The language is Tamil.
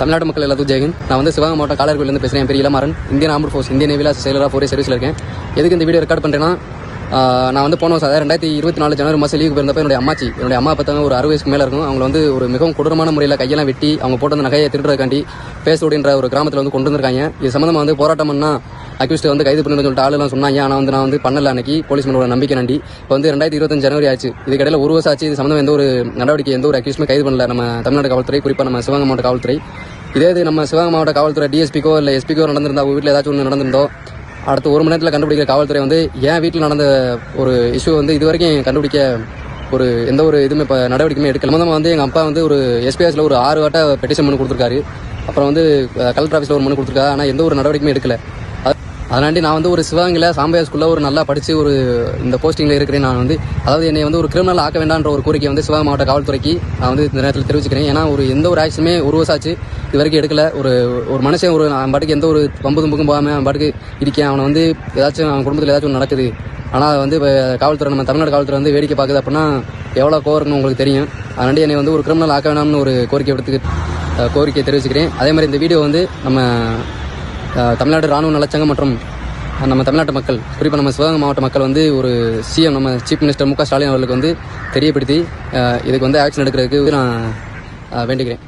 தமிழ்நாடு மக்கள் எல்லாத்துக்கும் ஜெயஹிந்த். நான் வந்து சிவகங்கை மாவட்டம் காலர்கோயிலேருந்து பேசுகிறேன். என் பேர் Ilamaran. Indian armed force Indian நேவியில் செயலராக 4 இயர் சர்வீஸில் இருக்கேன். எதுக்கு இந்த வீடியோ ரெக்கார்ட் பண்ணுறேன்னா, நான் வந்து போன வருஷம் 2024 ஜனவரி மாதம் லீவுக்கு போயிருந்தப்போ என்னுடைய அம்மா பார்த்தாங்க. ஒரு 60 வயசுக்கு மேலே இருக்கும். அவங்க வந்து ஒரு மிகவும் கொடூரமான முறையில் கையெல்லாம் வெட்டி அவங்க போட்டு அந்த நகையை திருடுறதுக்காண்டி பேசோடின்ற ஒரு கிராமத்தில் வந்து கொண்டு வந்திருக்காங்க. இது சம்மந்தமாக வந்து போராட்டம் பண்ணால் அக்யூஸ்ட் வந்து கைது பண்ணுன்னு சொல்லிட்டு ஆளுலாம் சொன்னாங்க. ஆனால் வந்து நான் வந்து பண்ணல. அன்னைக்கு போலீஸ் மேலோட நம்பிக்கை நண்டி. இப்போ வந்து 2025 ஜனவரி ஆச்சு. இதுக்கிடையில் 1 வருஷம் ஆச்சு. இது சம்மந்தம் எந்த ஒரு நடவடிக்கை எந்த ஒரு அக்யூஸ்டுமே கைது பண்ணல நம்ம தமிழ்நாடு காவல்துறை, குறிப்பாக நம்ம சிவகங்கை மாவட்ட காவல்துறை. இதே இது நம்ம சிவகங்கை மாவட்ட காவல்துறை டிஎஸ்பிக்கோ இல்லை எஸ்பிக்கோ நடந்திருந்தா, அவங்க வீட்டில் ஏதாச்சும் ஒன்று நடந்திருந்தோ அடுத்த 1 மணி நேரத்தில் கண்டுபிடிக்கிற காவல்துறை வந்து என் வீட்டில் நடந்த ஒரு இஷ்யூ வந்து இது வரைக்கும் கண்டுபிடிக்க ஒரு எந்த ஒரு இதுவுமே இப்போ நடவடிக்கையுமே எடுக்கல. சம்மந்தமாக வந்து எங்கள் அப்பா வந்து ஒரு எஸ்பிஎஸ்ல ஒரு 6 வாட்ட பெட்டிஷன் மனு கொடுத்துருக்காரு. அப்புறம் வந்து கலெக்டர் ஆஃபீஸில் ஒரு மனு கொடுத்துருக்காரு. ஆனால் எந்த ஒரு நடவடிக்கையுமே எடுக்கல. அதனாண்டி நான் வந்து ஒரு சிவகங்கையில் சாம்பையா ஸ்கூலில் ஒரு நல்லா படித்து ஒரு இந்த போஸ்டிங்கில் இருக்கிறேன். நான் வந்து அதாவது என்னை வந்து ஒரு கிரிமினல் ஆக்க வேண்டான்ற ஒரு கோரிக்கை வந்து சிவகங்கை மாவட்ட காவல்துறைக்கு நான் வந்து இந்த நேரத்தில் தெரிவிச்சுக்கிறேன். ஏன்னா ஒரு எந்த ஒரு ஆக்ஷனுமே 1 வருஷம் ஆச்சு இது வரைக்கும் எடுக்கல. ஒரு மனுஷன் ஒரு அவன் பாட்டுக்கு எந்த ஒரு பம்பு தும்புக்கும் போகாமல் அவன் பாட்டுக்கு இருக்கேன். அவனை வந்து ஏதாச்சும் அவன் குடும்பத்தில் ஏதாச்சும் ஒன்று நடக்குது. ஆனால் வந்து இப்போ காவல்துறை நம்ம தமிழ்நாடு காவல்துறை வந்து வேடிக்கை பார்க்குது அப்படின்னா எவ்வளோ கோவம்னு உங்களுக்கு தெரியும். அதனாண்டி என்னை வந்து ஒரு கிரிமினல் ஆக்க வேண்டாம்னு ஒரு கோரிக்கை தெரிவிச்சுக்கிறேன். அதே மாதிரி இந்த வீடியோ வந்து நம்ம தமிழ்நாடு ராணுவ நலச்சங்கம் மற்றும் நம்ம தமிழ்நாட்டு மக்கள், குறிப்பாக நம்ம சிவகங்கை மாவட்ட மக்கள் வந்து ஒரு சிஎம் நம்ம சீஃப் மினிஸ்டர் மு.க. ஸ்டாலின் அவர்களுக்கு வந்து தெரியப்படுத்தி இதுக்கு வந்து ஆக்ஷன் எடுக்கிறதுக்கு நான் வேண்டிக்கிறேன்.